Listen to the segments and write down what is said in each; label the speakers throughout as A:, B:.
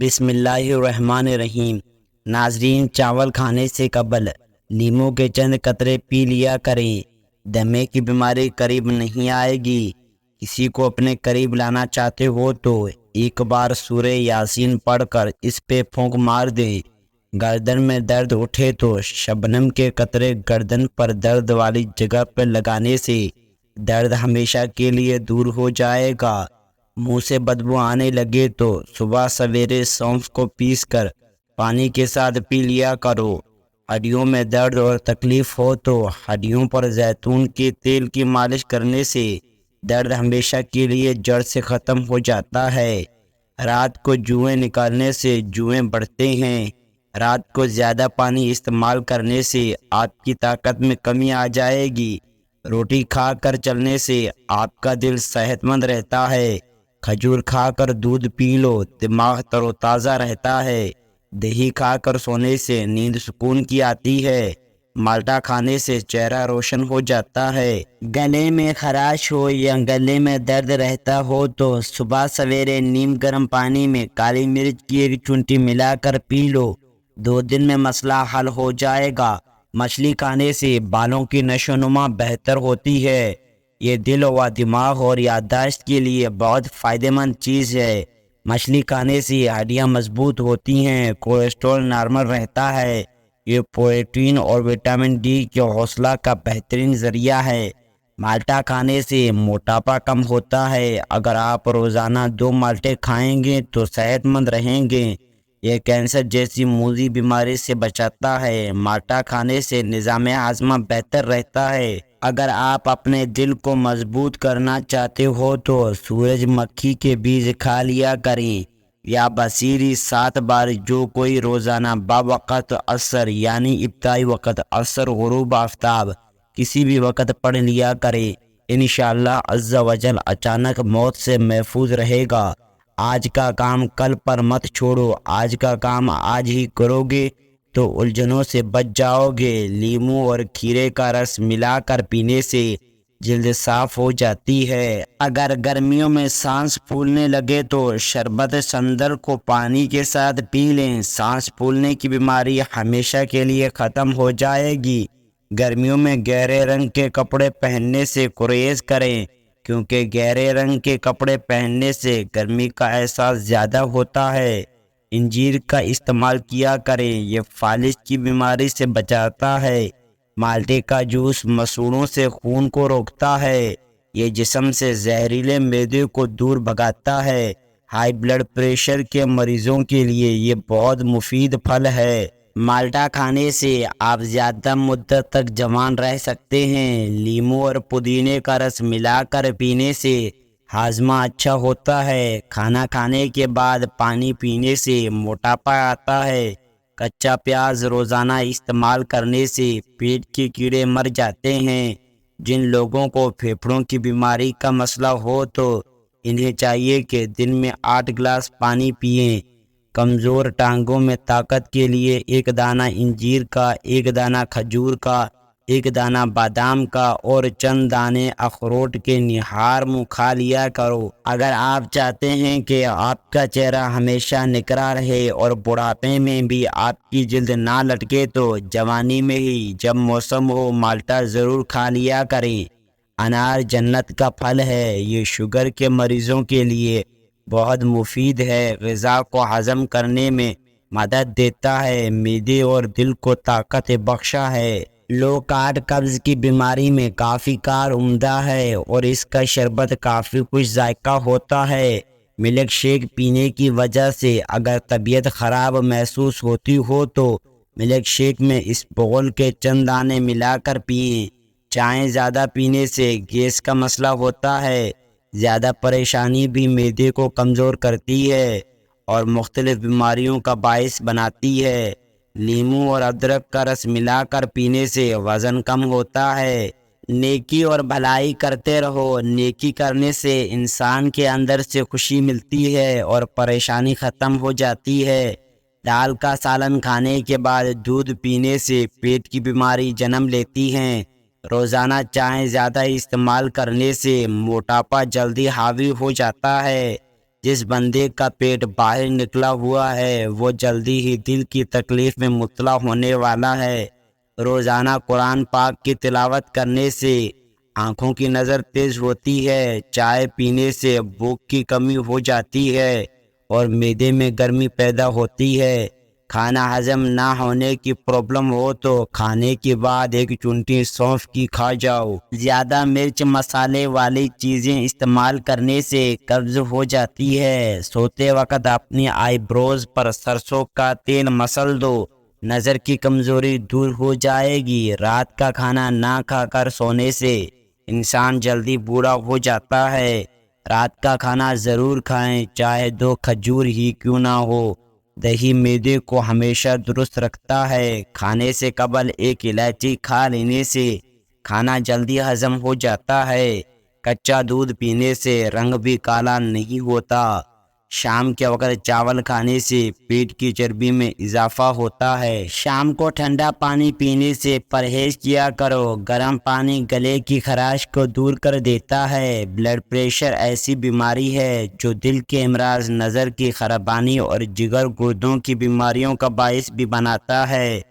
A: بسم اللہ الرحمن الرحیم۔ ناظرین، چاول کھانے سے قبل لیموں کے چند قطرے پی لیا کریں، دمے کی بیماری قریب نہیں آئے گی۔ کسی کو اپنے قریب لانا چاہتے ہو تو ایک بار سورہ یاسین پڑھ کر اس پہ پھونک مار دیں۔ گردن میں درد اٹھے تو شبنم کے قطرے گردن پر درد والی جگہ پر لگانے سے درد ہمیشہ کے لیے دور ہو جائے گا۔ منہ سے بدبو آنے لگے تو صبح سویرے سونف کو پیس کر پانی کے ساتھ پی لیا کرو۔ ہڈیوں میں درد اور تکلیف ہو تو ہڈیوں پر زیتون کے تیل کی مالش کرنے سے درد ہمیشہ کے لیے جڑ سے ختم ہو جاتا ہے۔ رات کو جوئیں نکالنے سے جوئیں بڑھتے ہیں۔ رات کو زیادہ پانی استعمال کرنے سے آپ کی طاقت میں کمی آ جائے گی۔ روٹی کھا کر چلنے سے آپ کا دل صحت مند رہتا ہے۔ کھجور کھا کر دودھ پی لو، دماغ تر و تازہ رہتا ہے۔ دہی کھا کر سونے سے نیند سکون کی آتی ہے۔ مالٹا کھانے سے چہرہ روشن ہو جاتا ہے۔ گلے میں خراش ہو یا گلے میں درد رہتا ہو تو صبح سویرے نیم گرم پانی میں کالی مرچ کی ایک چونٹی ملا کر پی لو، 2 دن میں مسئلہ حل ہو جائے گا۔ مچھلی کھانے سے بالوں کی نشو و نما بہتر ہوتی ہے۔ یہ دل و دماغ اور یادداشت کے لیے بہت فائدہ مند چیز ہے۔ مچھلی کھانے سے ہڈیاں مضبوط ہوتی ہیں، کولیسٹرول نارمل رہتا ہے۔ یہ پروٹین اور وٹامن ڈی کے حوصلہ کا بہترین ذریعہ ہے۔ مالٹا کھانے سے موٹاپا کم ہوتا ہے۔ اگر آپ روزانہ 2 مالٹے کھائیں گے تو صحت مند رہیں گے۔ یہ کینسر جیسی موذی بیماری سے بچاتا ہے۔ مالٹا کھانے سے نظام ہاضمہ بہتر رہتا ہے۔ اگر آپ اپنے دل کو مضبوط کرنا چاہتے ہو تو سورج مکھی کے بیج کھا لیا کریں یا بصیری 7 بار، جو کوئی روزانہ باوقت عصر یعنی ابتدائی وقت عصر غروب آفتاب کسی بھی وقت پڑھ لیا کریں۔ انشاءاللہ عز و جل اچانک موت سے محفوظ رہے گا۔ آج کا کام کل پر مت چھوڑو، آج کا کام آج ہی کرو گے تو الجھنوں سے بچ جاؤ گے۔ لیموں اور کھیرے کا رس ملا کر پینے سے جلد صاف ہو جاتی ہے۔ اگر گرمیوں میں سانس پھولنے لگے تو شربت سندر کو پانی کے ساتھ پی لیں، سانس پھولنے کی بیماری ہمیشہ کے لیے ختم ہو جائے گی۔ گرمیوں میں گہرے رنگ کے کپڑے پہننے سے گریز کریں، کیونکہ گہرے رنگ کے کپڑے پہننے سے گرمی کا احساس زیادہ ہوتا ہے۔ انجیر کا استعمال کیا کریں، یہ فالج کی بیماری سے بچاتا ہے۔ مالٹے کا جوس مسوڑھوں سے خون کو روکتا ہے۔ یہ جسم سے زہریلے معدے کو دور بھگاتا ہے۔ ہائی بلڈ پریشر کے مریضوں کے لیے یہ بہت مفید پھل ہے۔ مالٹا کھانے سے آپ زیادہ مدت تک جوان رہ سکتے ہیں۔ لیموں اور پودینے کا رس ملا کر پینے سے ہاضمہ اچھا ہوتا ہے۔ کھانا کھانے کے بعد پانی پینے سے موٹاپا آتا ہے۔ کچا پیاز روزانہ استعمال کرنے سے پیٹ کے کیڑے مر جاتے ہیں۔ جن لوگوں کو پھیپھڑوں کی بیماری کا مسئلہ ہو تو انہیں چاہیے کہ دن میں 8 گلاس پانی پئیں۔ کمزور ٹانگوں میں طاقت کے لیے 1 دانہ انجیر کا، 1 دانہ کھجور کا، 1 دانہ بادام کا اور چند دانے اخروٹ کے نہار منہ کھا لیا کرو۔ اگر آپ چاہتے ہیں کہ آپ کا چہرہ ہمیشہ نکھرا رہے اور بڑھاپے میں بھی آپ کی جلد نہ لٹکے تو جوانی میں ہی جب موسم ہو مالٹا ضرور کھا لیا کریں۔ انار جنت کا پھل ہے۔ یہ شوگر کے مریضوں کے لیے بہت مفید ہے۔ غذا کو ہضم کرنے میں مدد دیتا ہے۔ معدے اور دل کو طاقت بخشا ہے۔ لو کارب قبض کی بیماری میں کافی کار عمدہ ہے اور اس کا شربت کافی خوش ذائقہ ہوتا ہے۔ ملک شیک پینے کی وجہ سے اگر طبیعت خراب محسوس ہوتی ہو تو ملک شیک میں اسبغول کے چند دانے ملا کر پئیں۔ چائے زیادہ پینے سے گیس کا مسئلہ ہوتا ہے۔ زیادہ پریشانی بھی معدے کو کمزور کرتی ہے اور مختلف بیماریوں کا باعث بناتی ہے۔ لیموں اور ادرک کا رس ملا کر پینے سے وزن کم ہوتا ہے۔ نیکی اور بھلائی کرتے رہو۔ نیکی کرنے سے انسان کے اندر سے خوشی ملتی ہے اور پریشانی ختم ہو جاتی ہے۔ دال کا سالن کھانے کے بعد دودھ پینے سے پیٹ کی بیماری جنم لیتی ہیں۔ روزانہ چائے زیادہ استعمال کرنے سے موٹاپا جلدی حاوی ہو جاتا ہے۔ جس بندے کا پیٹ باہر نکلا ہوا ہے وہ جلدی ہی دل کی تکلیف میں مبتلا ہونے والا ہے۔ روزانہ قرآن پاک کی تلاوت کرنے سے آنکھوں کی نظر تیز ہوتی ہے، چائے پینے سے بھوک کی کمی ہو جاتی ہے اور معدے میں گرمی پیدا ہوتی ہے۔ کھانا ہضم نہ ہونے کی پرابلم ہو تو کھانے کے بعد ایک چونٹی سونف کی کھا جاؤ۔ زیادہ مرچ مسالے والی چیزیں استعمال کرنے سے قبض ہو جاتی ہے۔ سوتے وقت اپنی آئی بروز پر سرسوں کا تیل مسل دو، نظر کی کمزوری دور ہو جائے گی۔ رات کا کھانا نہ کھا کر سونے سے انسان جلدی بوڑھا ہو جاتا ہے۔ رات کا کھانا ضرور کھائیں، چاہے 2 کھجور ہی کیوں نہ ہو۔ دہی معدے کو ہمیشہ درست رکھتا ہے۔ کھانے سے قبل 1 الائچی کھا لینے سے کھانا جلدی ہضم ہو جاتا ہے۔ کچا دودھ پینے سے رنگ بھی کالا نہیں ہوتا۔ شام کے وقت چاول کھانے سے پیٹ کی چربی میں اضافہ ہوتا ہے۔ شام کو ٹھنڈا پانی پینے سے پرہیز کیا کرو۔ گرم پانی گلے کی خراش کو دور کر دیتا ہے۔ بلڈ پریشر ایسی بیماری ہے جو دل کے امراض، نظر کی خرابانی اور جگر گردوں کی بیماریوں کا باعث بھی بناتا ہے۔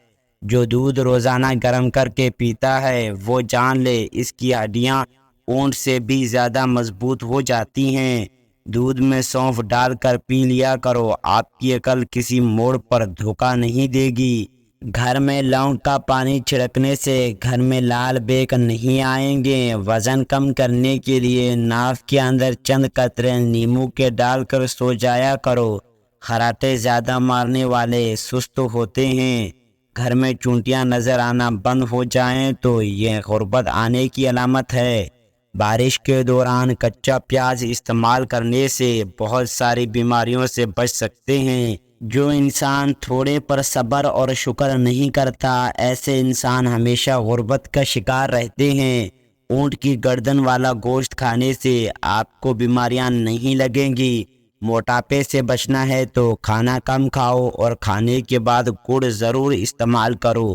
A: جو دودھ روزانہ گرم کر کے پیتا ہے وہ جان لے اس کی ہڈیاں اونٹ سے بھی زیادہ مضبوط ہو جاتی ہیں۔ دودھ میں سونف ڈال کر پی لیا کرو، آپ کی عقل کسی موڑ پر دھوکہ نہیں دے گی۔ گھر میں لونگ کا پانی چھڑکنے سے گھر میں لال بیک نہیں آئیں گے۔ وزن کم کرنے کے لیے ناک کے اندر چند قطرے نیمبو کے ڈال کر سو جایا کرو۔ خراٹے زیادہ مارنے والے سست ہوتے ہیں۔ گھر میں چونٹیاں نظر آنا بند ہو جائیں تو یہ غربت آنے کی علامت ہے۔ بارش کے دوران کچا پیاز استعمال کرنے سے بہت ساری بیماریوں سے بچ سکتے ہیں۔ جو انسان تھوڑے پر صبر اور شکر نہیں کرتا، ایسے انسان ہمیشہ غربت کا شکار رہتے ہیں۔ اونٹ کی گردن والا گوشت کھانے سے آپ کو بیماریاں نہیں لگیں گی۔ موٹاپے سے بچنا ہے تو کھانا کم کھاؤ اور کھانے کے بعد گڑ ضرور استعمال کرو۔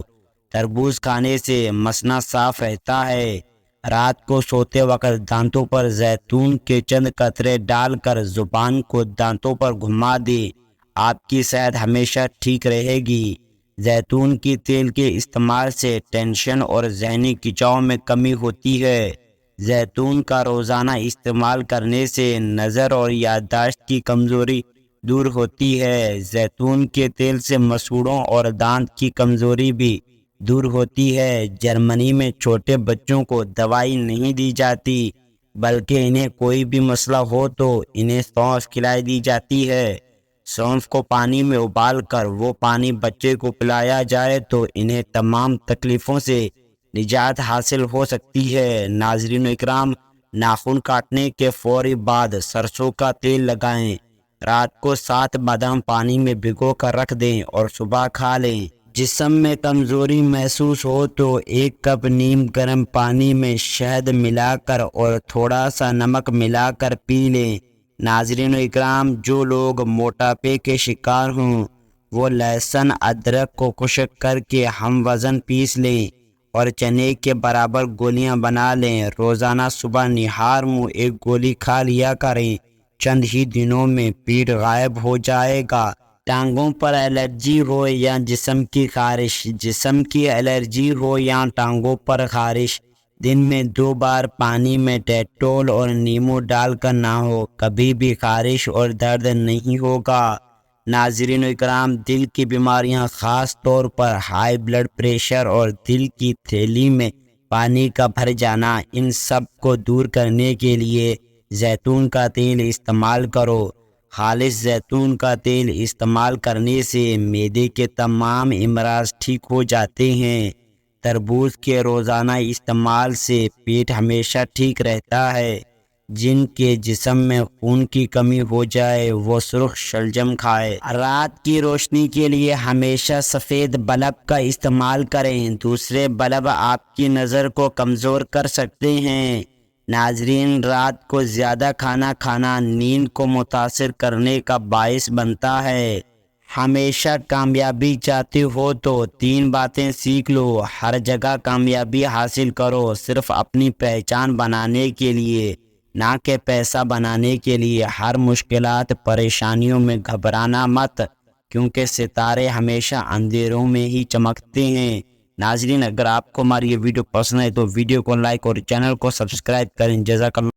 A: تربوز کھانے سے مثانہ صاف رہتا ہے۔ رات کو سوتے وقت دانتوں پر زیتون کے چند قطرے ڈال کر زبان کو دانتوں پر گھما دے، آپ کی صحت ہمیشہ ٹھیک رہے گی۔ زیتون کی تیل کے استعمال سے ٹینشن اور ذہنی کھنچاؤ میں کمی ہوتی ہے۔ زیتون کا روزانہ استعمال کرنے سے نظر اور یادداشت کی کمزوری دور ہوتی ہے۔ زیتون کے تیل سے مسوڑوں اور دانت کی کمزوری بھی دور ہوتی ہے۔ جرمنی میں چھوٹے بچوں کو دوائی نہیں دی جاتی بلکہ انہیں کوئی بھی مسئلہ ہو تو انہیں سونف کھلائی دی جاتی ہے۔ سونف کو پانی میں ابال کر وہ پانی بچے کو پلایا جائے تو انہیں تمام تکلیفوں سے نجات حاصل ہو سکتی ہے۔ ناظرین اکرام، ناخن کاٹنے کے فوری بعد سرسوں کا تیل لگائیں۔ رات کو 7 بادام پانی میں بھگو کر رکھ دیں اور صبح کھا لیں۔ جسم میں کمزوری محسوس ہو تو 1 کپ نیم گرم پانی میں شہد ملا کر اور تھوڑا سا نمک ملا کر پی لیں۔ ناظرین اکرام، جو لوگ موٹاپے کے شکار ہوں وہ لہسن ادرک کو خشک کر کے ہم وزن پیس لیں اور چنے کے برابر گولیاں بنا لیں۔ روزانہ صبح نہار منہ 1 گولی کھا لیا کریں، چند ہی دنوں میں پیٹ غائب ہو جائے گا۔ ٹانگوں پر الرجی ہو یا جسم کی خارش، جسم کی الرجی ہو یا ٹانگوں پر خارش، دن میں 2 بار پانی میں ڈیٹول اور نیمبو ڈال کر نہاؤ، کبھی بھی خارش اور درد نہیں ہوگا۔ ناظرین اکرام، دل کی بیماریاں خاص طور پر ہائی بلڈ پریشر اور دل کی تھیلی میں پانی کا بھر جانا، ان سب کو دور کرنے کے لیے زیتون کا تیل استعمال کرو۔ خالص زیتون کا تیل استعمال کرنے سے معدے کے تمام امراض ٹھیک ہو جاتے ہیں۔ تربوز کے روزانہ استعمال سے پیٹ ہمیشہ ٹھیک رہتا ہے۔ جن کے جسم میں خون کی کمی ہو جائے وہ سرخ شلجم کھائے۔ رات کی روشنی کے لیے ہمیشہ سفید بلب کا استعمال کریں، دوسرے بلب آپ کی نظر کو کمزور کر سکتے ہیں۔ ناظرین، رات کو زیادہ کھانا کھانا نیند کو متاثر کرنے کا باعث بنتا ہے۔ ہمیشہ کامیابی چاہتے ہو تو 3 باتیں سیکھ لو۔ ہر جگہ کامیابی حاصل کرو، صرف اپنی پہچان بنانے کے لیے نہ کہ پیسہ بنانے کے لیے۔ ہر مشکلات پریشانیوں میں گھبرانا مت، کیونکہ ستارے ہمیشہ اندھیروں میں ہی چمکتے ہیں۔ ناظرین، اگر آپ کو ہماری یہ ویڈیو پسند ہے تو ویڈیو کو لائک اور چینل کو سبسکرائب کریں۔ جزاک اللہ۔